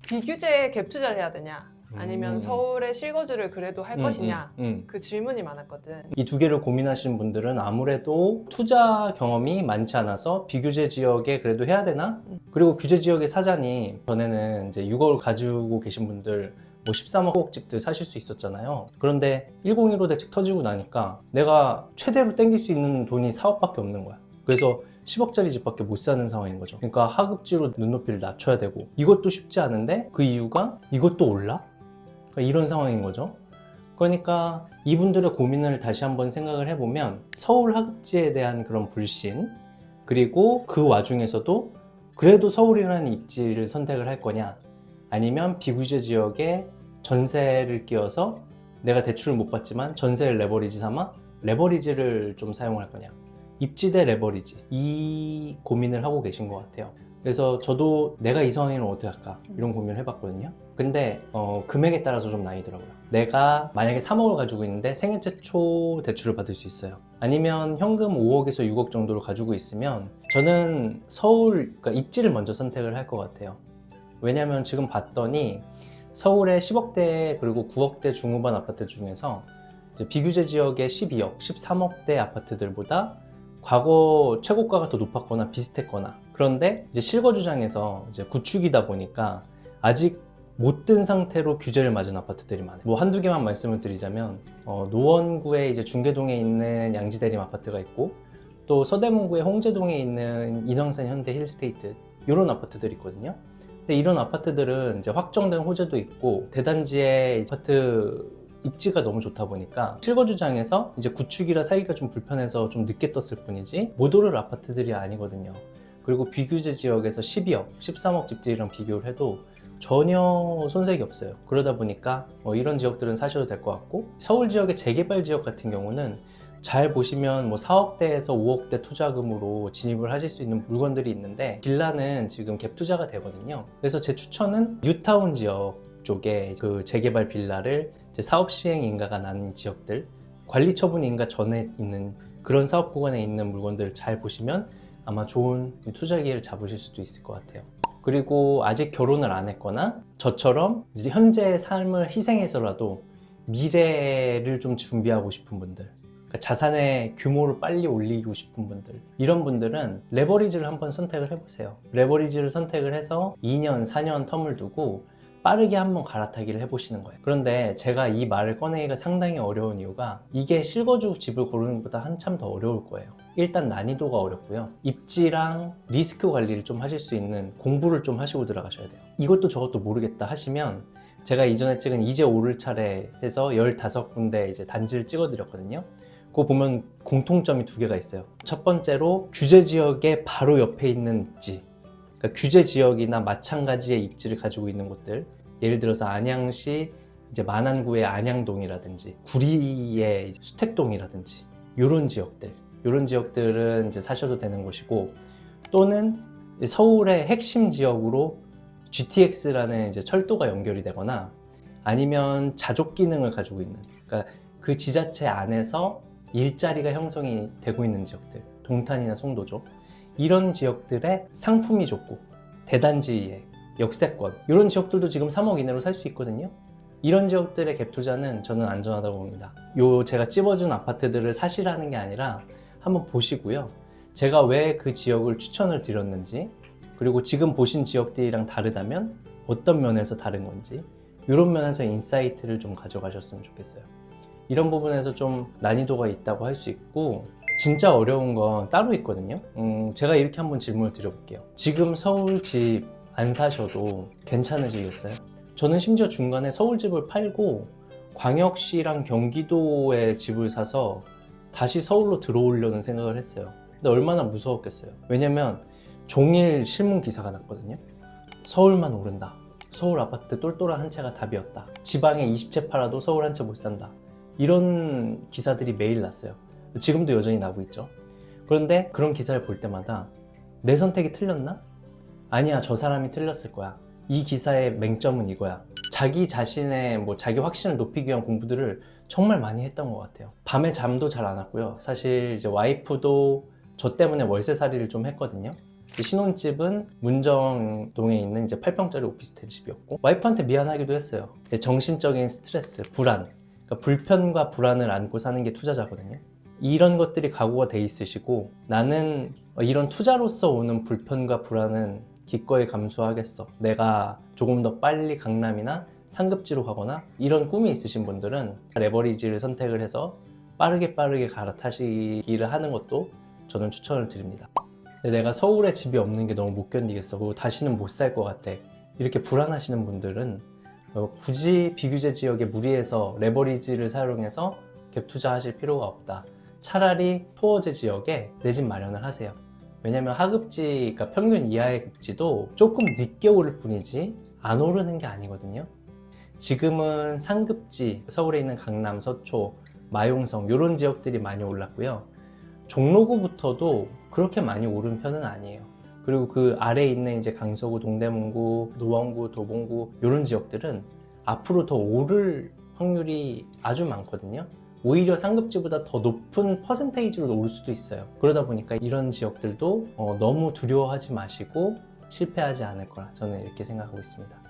비규제에 갭 투자를 해야 되냐 아니면 서울의 실거주를 그래도 할 것이냐 그 질문이 많았거든. 이 두 개를 고민하시는 분들은 아무래도 투자 경험이 많지 않아서 비규제 지역에 그래도 해야 되나? 그리고 규제 지역의 사자니 전에는 이제 6억을 가지고 계신 분들 뭐 13억 집들 사실 수 있었잖아요. 그런데 1015 대책 터지고 나니까 내가 최대로 땡길 수 있는 돈이 4억밖에 없는 거야. 그래서 10억짜리 집밖에 못 사는 상황인 거죠. 그러니까 하급지로 눈높이를 낮춰야 되고 이것도 쉽지 않은데 그 이유가 이것도 올라? 그러니까 이런 상황인 거죠. 그러니까 이분들의 고민을 다시 한번 생각을 해보면 서울 하급지에 대한 그런 불신, 그리고 그 와중에서도 그래도 서울이라는 입지를 선택을 할 거냐, 아니면 비규제 지역에 전세를 끼워서 내가 대출을 못 받지만 전세를 레버리지 삼아 레버리지를 좀 사용할 거냐, 입지 대 레버리지, 이 고민을 하고 계신 것 같아요. 그래서 저도 내가 이 상황에는 어떻게 할까 이런 고민을 해봤거든요. 근데 금액에 따라서 좀 나뉘더라고요. 내가 만약에 3억을 가지고 있는데 생애 최초 대출을 받을 수 있어요. 아니면 현금 5억에서 6억 정도를 가지고 있으면 저는 서울, 그러니까 입지를 먼저 선택을 할 것 같아요. 왜냐면 지금 봤더니 서울의 10억대 그리고 9억대 중후반 아파트 중에서 비규제 지역의 12억, 13억대 아파트들보다 과거 최고가가 더 높았거나 비슷했거나, 그런데 이제 실거주장에서 이제 구축이다 보니까 아직 못 든 상태로 규제를 맞은 아파트들이 많아요. 뭐 한두 개만 말씀을 드리자면 노원구에 이제 중계동에 있는 양지대림 아파트가 있고, 또 서대문구의 홍제동에 있는 인왕산 현대 힐스테이트, 이런 아파트들이 있거든요. 근데 이런 아파트들은 이제 확정된 호재도 있고 대단지의 아파트 입지가 너무 좋다 보니까 실거주장에서 이제 구축이라 사기가 좀 불편해서 좀 늦게 떴을 뿐이지 못 오를 아파트들이 아니거든요. 그리고 비규제 지역에서 12억, 13억 집들이랑 비교를 해도 전혀 손색이 없어요. 그러다 보니까 이런 지역들은 사셔도 될 것 같고, 서울 지역의 재개발 지역 같은 경우는 잘 보시면 뭐 4억대에서 5억대 투자금으로 진입을 하실 수 있는 물건들이 있는데 빌라는 지금 갭 투자가 되거든요. 그래서 제 추천은 뉴타운 지역 쪽에 그 재개발 빌라를 이제 사업 시행 인가가 난 지역들, 관리 처분 인가 전에 있는 그런 사업 구간에 있는 물건들을 잘 보시면 아마 좋은 투자 기회를 잡으실 수도 있을 것 같아요. 그리고 아직 결혼을 안 했거나 저처럼 이제 현재의 삶을 희생해서라도 미래를 좀 준비하고 싶은 분들, 그러니까 자산의 규모를 빨리 올리고 싶은 분들, 이런 분들은 레버리지를 한번 선택을 해보세요. 레버리지를 선택을 해서 2년, 4년 텀을 두고 빠르게 한번 갈아타기를 해보시는 거예요. 그런데 제가 이 말을 꺼내기가 상당히 어려운 이유가 이게 실거주 집을 고르는 것보다 한참 더 어려울 거예요. 일단 난이도가 어렵고요. 입지랑 리스크 관리를 좀 하실 수 있는 공부를 좀 하시고 들어가셔야 돼요. 이것도 저것도 모르겠다 하시면 제가 이전에 찍은 이제 오를 차례 해서 15군데 이제 단지를 찍어 드렸거든요. 그거 보면 공통점이 두 개가 있어요. 첫 번째로 규제 지역의 바로 옆에 있는 입지, 그러니까 규제 지역이나 마찬가지의 입지를 가지고 있는 곳들, 예를 들어서 안양시 이제 만안구의 안양동이라든지 구리의 수택동이라든지 이런 지역들은 이제 사셔도 되는 곳이고, 또는 서울의 핵심 지역으로 GTX라는 이제 철도가 연결이 되거나 아니면 자족 기능을 가지고 있는, 그러니까 그 지자체 안에서 일자리가 형성이 되고 있는 지역들, 동탄이나 송도죠. 이런 지역들의 상품이 좋고 대단지의 역세권, 이런 지역들도 지금 3억 이내로 살 수 있거든요. 이런 지역들의 갭 투자는 저는 안전하다고 봅니다. 제가 찝어준 아파트들을 사시라는 게 아니라 한번 보시고요. 제가 왜 그 지역을 추천을 드렸는지, 그리고 지금 보신 지역들이랑 다르다면 어떤 면에서 다른 건지, 이런 면에서 인사이트를 좀 가져가셨으면 좋겠어요. 이런 부분에서 좀 난이도가 있다고 할 수 있고, 진짜 어려운 건 따로 있거든요. 제가 이렇게 한번 질문을 드려볼게요. 지금 서울 집 안 사셔도 괜찮으시겠어요? 저는 심지어 중간에 서울집을 팔고 광역시랑 경기도에 집을 사서 다시 서울로 들어오려는 생각을 했어요. 근데 얼마나 무서웠겠어요. 왜냐면 종일 신문 기사가 났거든요. 서울만 오른다. 서울 아파트 똘똘한 한 채가 답이었다. 지방에 20채 팔아도 서울 한 채 못 산다. 이런 기사들이 매일 났어요. 지금도 여전히 나고 있죠. 그런데 그런 기사를 볼 때마다 내 선택이 틀렸나? 아니야, 저 사람이 틀렸을 거야. 이 기사의 맹점은 이거야. 자기 자신의 자기 확신을 높이기 위한 공부들을 정말 많이 했던 것 같아요. 밤에 잠도 잘 안 왔고요. 사실 이제 와이프도 저 때문에 월세살이를 좀 했거든요. 신혼집은 문정동에 있는 이제 8평짜리 오피스텔 집이었고 와이프한테 미안하기도 했어요. 정신적인 스트레스, 불안, 그러니까 불편과 불안을 안고 사는 게 투자자거든요. 이런 것들이 각오가 돼 있으시고 나는 이런 투자로서 오는 불편과 불안은 기꺼이 감수하겠어. 내가 조금 더 빨리 강남이나 상급지로 가거나 이런 꿈이 있으신 분들은 레버리지를 선택을 해서 빠르게 갈아타시기를 하는 것도 저는 추천을 드립니다. 근데 내가 서울에 집이 없는 게 너무 못 견디겠어. 그리고 다시는 못 살 것 같아. 이렇게 불안하시는 분들은 굳이 비규제 지역에 무리해서 레버리지를 사용해서 갭 투자하실 필요가 없다. 차라리 토어제 지역에 내 집 마련을 하세요. 왜냐면 하급지, 그러니까 평균 이하의 급지도 조금 늦게 오를 뿐이지 안 오르는 게 아니거든요. 지금은 상급지, 서울에 있는 강남, 서초, 마용성 이런 지역들이 많이 올랐고요. 종로구부터도 그렇게 많이 오른 편은 아니에요. 그리고 그 아래에 있는 이제 강서구, 동대문구, 노원구, 도봉구 이런 지역들은 앞으로 더 오를 확률이 아주 많거든요. 오히려 상급지보다 더 높은 퍼센테이지로 오를 수도 있어요. 그러다 보니까 이런 지역들도 너무 두려워하지 마시고 실패하지 않을 거라 저는 이렇게 생각하고 있습니다.